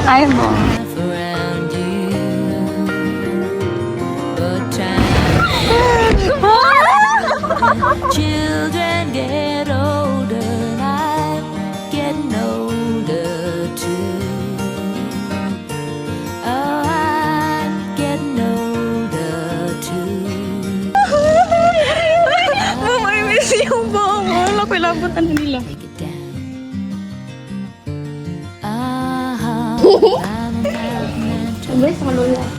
Ay mo. around you, but time children get older and I'm getting older too. Oh, I'm getting older too. Mama, I miss you ba? Wala ko ilabot ano nila. Take it down. I'm a man.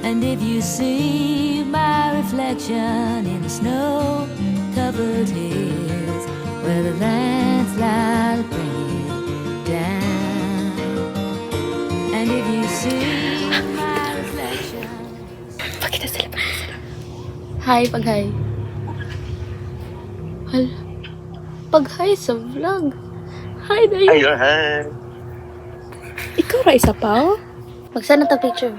And if you see my reflection in the snow-covered hills, where the landslide bring it down. And if you see my reflection. Pakita sila. Hi, pag-hi. Hala. Pag-hi sa vlog. Hi, Dayo. Ayun, ha. Ikaw ra isa pa, oh? Magsana ta picture.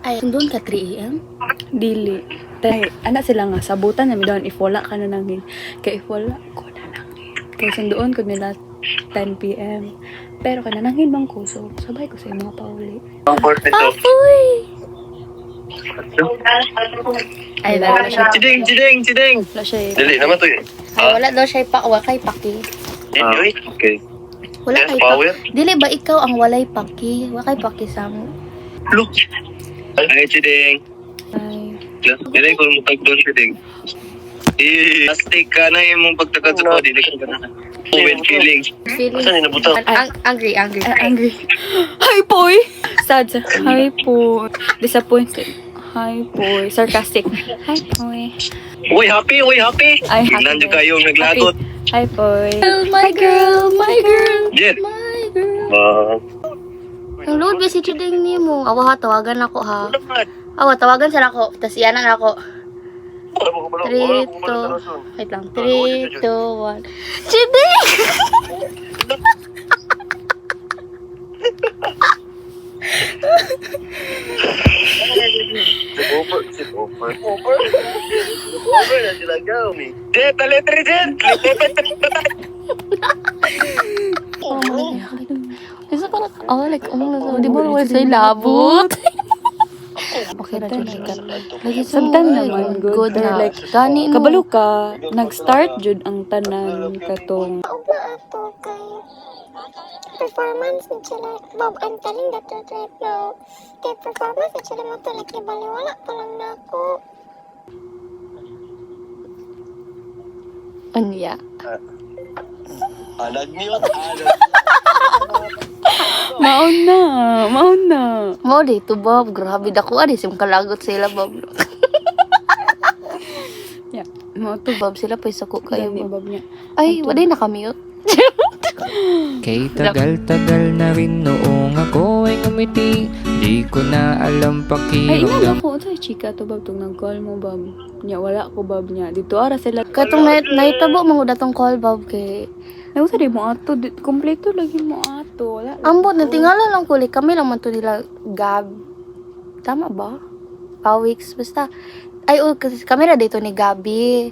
Ay, doon ka 3 AM? Dili. Tay, anak sila nga, sabutan na mi daw, if wala ka na nangin. Kaya if wala ko na nangin. Kaya sundoon ko nila 10 PM. Pero ka na nangin bang ko, so sabay ko sa mga pauli. Apoy! Ay, wala siya. Chiding! Wala siya eh. Dali naman to yun. Ay, wala daw siya wala kay paki. Anyway, okay. Wala Yes, kay power. paki. Dili ba ikaw ang walay paki? Wala kay paki sa mo. Look. Ay, Chiding. Ay, Dili ko mo pag-doon, Chiding. Plastic ka na yung mong pagtakat sa body. Dili ka na. With feelings. Feeling. Saan yung nabuta? Angry. angry. Hi, boy! Sad. Hi, boy. Disappointed. Hi, boy. Sarcastic. Hi, boy. Uy, happy! Ay, happy. Tignan nyo kayong naglagot. Hi, boy. My girl. Jet. My girl. Ang load ba si Chiding ni mo? Awa ha, tawagan ako ha. Awa, tawagan sila ako. Tapos iyanan ako. 3, 2, wait lang. 3, 2, 1. Chiding! Over na sila gawin. Jet, alitri, Jet! Isa pala, like, di ba wala sa'yo labot? Okay na, lagi Santan naman, good. na. Like, Gani no. kabalo ka, nag-start jud ang tanan katong Ato kay performance ni sila. Bob, I'm telling the truth right now. Kay performance ni sila mo to, like, ibaliwala pa lang na ako. Anya. Nag-mute. maon na. Mo dito, Bob. Grabe dako ani sim kalagot sila, Bob. Yeah, mo to Bob sila pa isa ko kayo. ni Bob. Bob niya. Ay, waday naka-mute. Kay tagal-tagal na rin noong ako ay ngumiti. Di ko na alam Ay, ina pakiramdam. ko sa chika to Bob tong nag-call mo Bob. Nya wala ko Bob niya. Dito ara sila. Katong naitabo mo datong call, Bob, kay Ay, sa di mo ato, kompleto lagi mo ato. Wala. ambot na tingala lang kulit. Kami lang man to nila Gab. Tama ba? Pawix, basta. Ay, kasi kami na dito ni Gabi.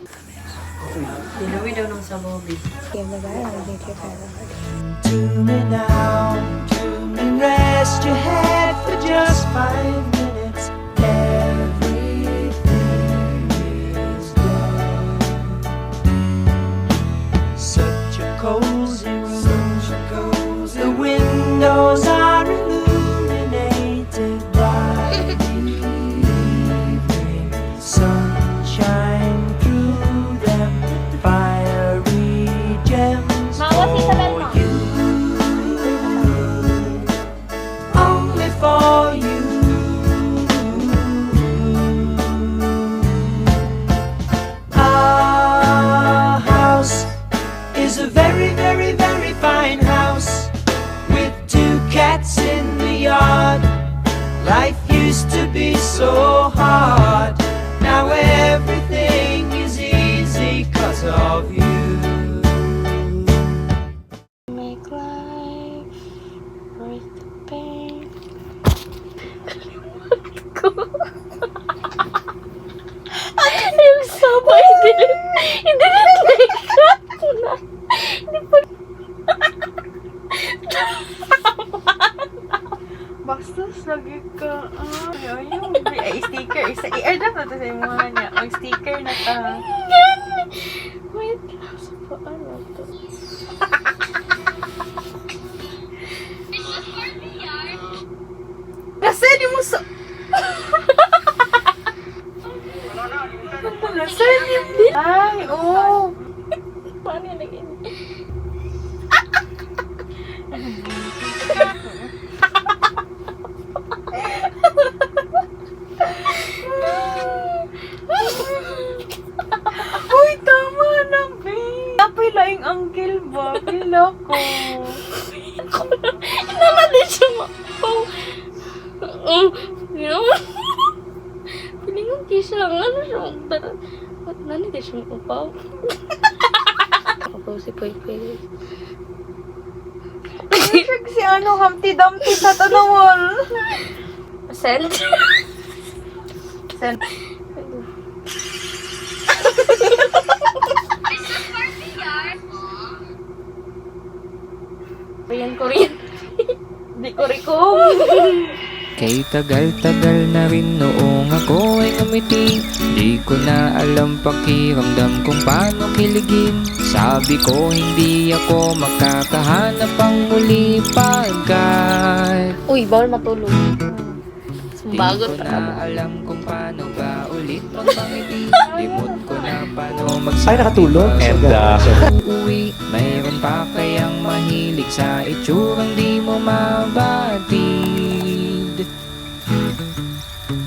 To me now, to me rest your head for just 5 minutes. Everything is done. Such a cozy room, the windows are illuminated by the evening sunshine through them, fiery gems for you. Only for you. Our house is a very, very, very fine house with 2 cats in the yard. Life used to be so hard. Now everything is easy 'cause of you. Make life worth the pain. Yung sabay, hindi na Bastos lagi ka. Ayaw. Ay, sticker. I-add na to sa mga niya. Mag-sticker na ta. Wait, sa paano to? Nasaan mo sa... Nasaan yung... Ay, oo. Paano yan again? Uy, tama na, babe. Tapay laing uncle ba? Pila ko. Naman siya mapaw. Pilingon di siya. Ano siya? Nani di siya mapaw? Mapaw si Poy Poy. Siya si ano, Humpty Dumpty sa tanawal. Send? Send. Korean. Di ko riko. Kay tagal-tagal na rin noong ako ay ngumiti. Di ko na alam pakiramdam kung paano kiligin. Sabi ko hindi ako makakahanap pang muli pagkat Uy, bawal matulog. di Bagot ko ka na ba? alam kung paano ba ulit magpangiti. Limot ko na paano magsabi. Ay, nakatulog. And, Uuwi, mayroon pa kayang mahilig sa itsurang di mo mabatid.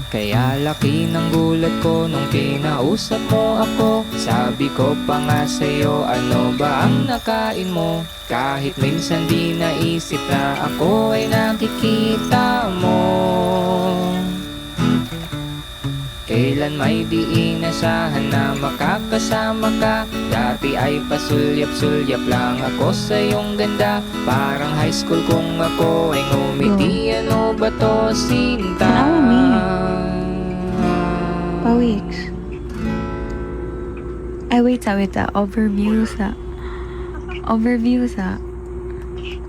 Kaya laki ng gulat ko nung kinausap mo ako. Sabi ko pa nga sa'yo, ano ba ang nakain mo? Kahit minsan di naisip na ako ay nakikita mo. Kailan may di inasahan na makakasama ka. Dati ay pasulyap-sulyap lang ako sa iyong ganda. Parang high school kung ako ay ngumiti. Ano ba to, Sinta? Weeks. Ay, wait sa. Overview sa.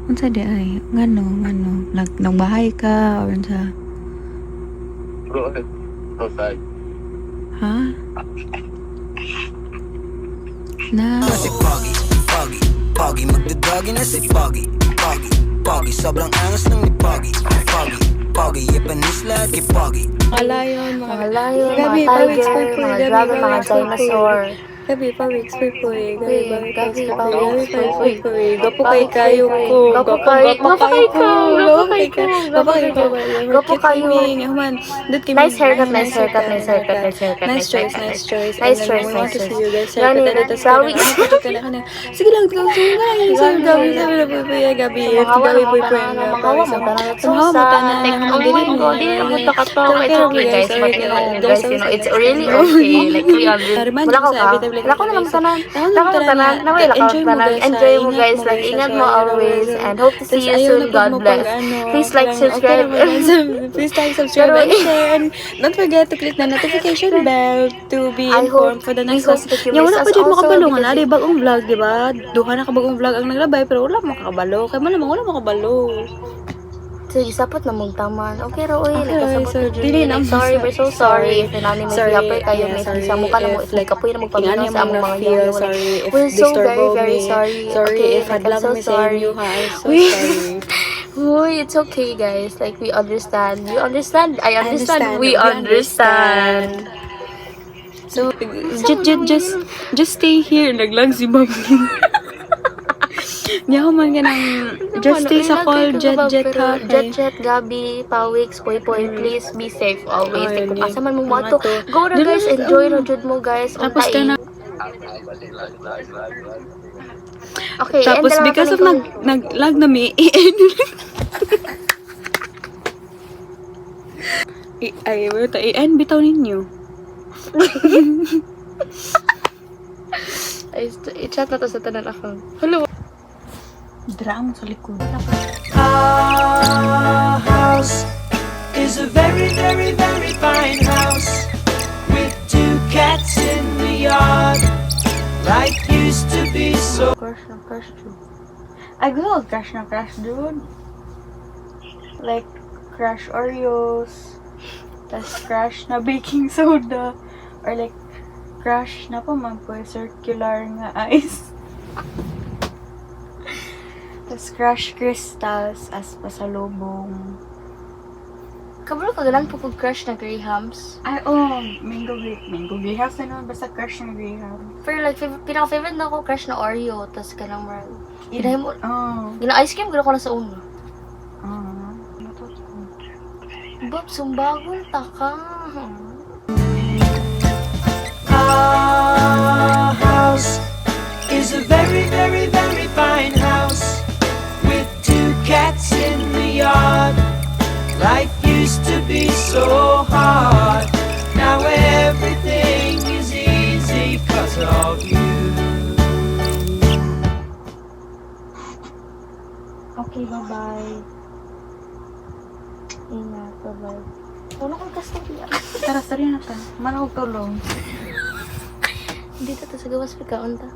Unsa di ay? Ngano? Nagbahay ka? Or unsa? Go ahead. Outside. Ha? Na. Si Pogi, Pogi, Pogi, magdadagi na si Pogi, Pogi, Pogi, sobrang angas ng ni Pogi, Pogi, Pogi, Japanese lahat kay Pogi. Malayon, Mga lion, Gabi, mga pawis, tiger, pawis, mga gabi, dragon, mga pawis, pawis. dinosaur. Gabi, pawiks, puy. Gabi, pawis, puy. Gapo kay kayo ko. Gapo kayo ko. Nice haircut. Nice choice. Nice And then we choice, want to nice see you guys. Yan, Haircut, yan, pawis. Sige lang, Gabi, sabi na Gabi. Gabi, puy. Makawa mo tanan. It's so Mahawa mo sad. tanan. Like, oh Dili my mo. God, di na mo takatawa. It's Okay, okay, guys. guys. But Okay, guys, it's really okay. Like, we wala ko ka. Wala ko naman tanan. Nawala ka tanan. Enjoy mo, guys. Like, ingat mo always. And hope to see you soon. God bless. Please like, subscribe. Please like, subscribe, and share. And don't forget to click the notification bell to be I informed hope- for the I next hope one. that you Yung miss wala us pa dyan also makabalo nga na, because di bagong vlog, di ba? Duha na ka bagong vlog ang naglabay, pero wala makakabalo. Kaya malamang wala makabalo. So, isapot na mong taman. Okay, Roy. Okay, Like, so, kasabot dili na na sorry, we're so sorry. If inani may Sorry, yapay kayo, yeah, may sorry isa mo ka na mo. if, Like, kapoy na magpamino ingani sa mo among na mga feel, yayo. sorry if We're so disturbo very me. sorry. Sorry Okay, if like, I'm hadlang so mi sa sorry. inyo, ha? I'm so We- sorry. Uy, it's okay, guys. Like, we understand. You understand? I understand. We We understand. So, just stay here. Naglang si Mami. Hindi ako man ganang just stay sa call, jet, ha. Jet, Gabi, Pawix, Poy, please be safe always. Ayun, Like, kung yun. asa man mo Mga to, to. go na, guys. Enjoy na jud mo, guys. Tapos ka na. Okay, Tapos end na lang because of natin nag-lag na may ay, wait, i-end bitaw ninyo. Ay, i-chat na to sa tanan account. Hello. Drama sa likod. Our house is a very, very, very fine house with 2 cats in the yard. Life used to be so. Crush na crush, dude. Ay, gusto ko crush na crush, dude. Like, crush Oreos, tas crush na baking soda, or like, crush na po circular nga ice. Tas crush crystals as pasalubong. Kabalo ka galang po kong crush na Grahams. Ay, mango grahams na naman, basta crush ng grahams. Pero like, pinaka-favorite na ako crush na Oreo. Tapos ka lang marag. Ginahin mo. Oh. Gina-ice cream, gano'n ko na sa uno. Natot ko. Bob, sumbagon ta ka. Our house is a very, very, very fine house with 2 cats in the yard. Life used to be so hard. Now everything is easy 'cause of you. Okay, bye-bye. Ingat, bye-bye. Wala kong kastong Tara, sari na ta. Manahog tulong. Dito to sa gawas pagkaon ta.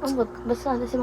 Ambot, basta na si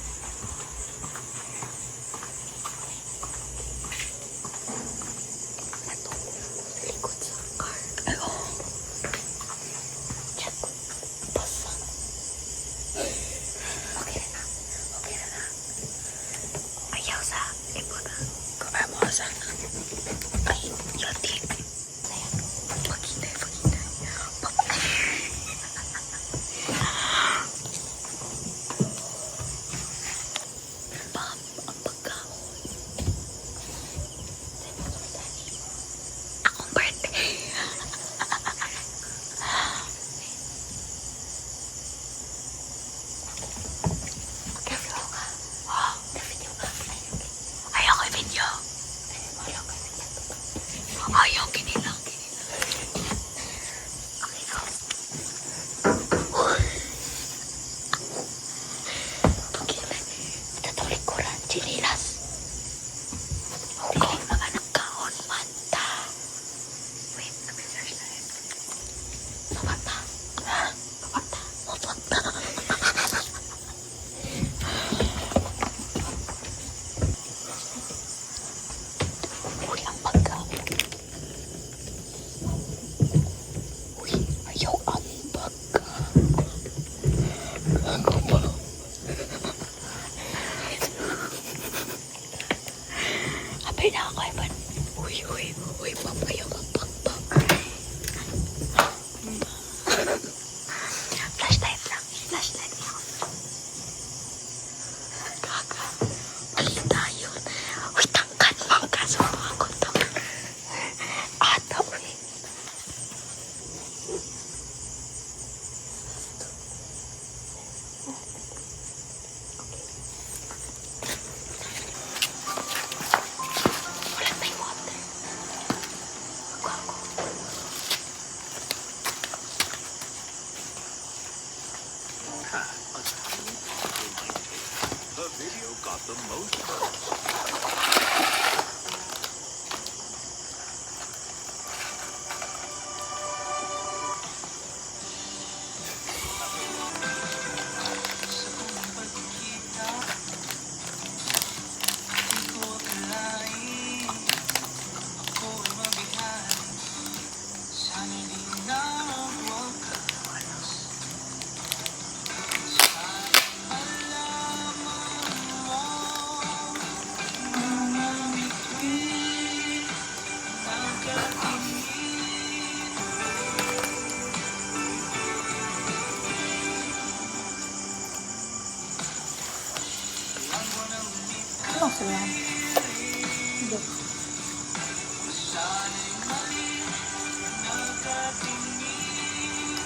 sila.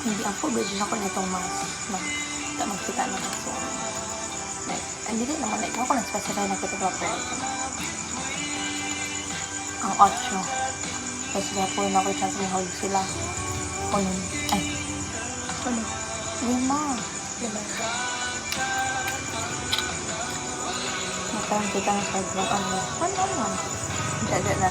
Hindi ako, bigyan ako na itong magkita na ito. Like, hindi rin naman, like, ako nag-specify na kita ba, pero ang 8. Tapos kaya po na ako yung chance may hawag sila. O yun. Ay. Ano? 5. Diba? Magkaroon kita ng sidewalk. Ano? Hindi na.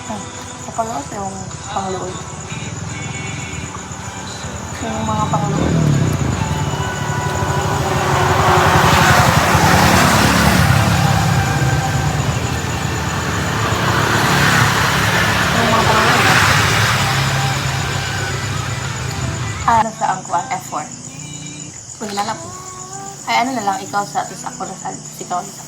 Ay, kapalaos yung pangluod. Yung mga pangluod. kuan F4. Pwede na lang po. Ay, ano na lang, ikaw sa, tapos ako na sa, ikaw na sa.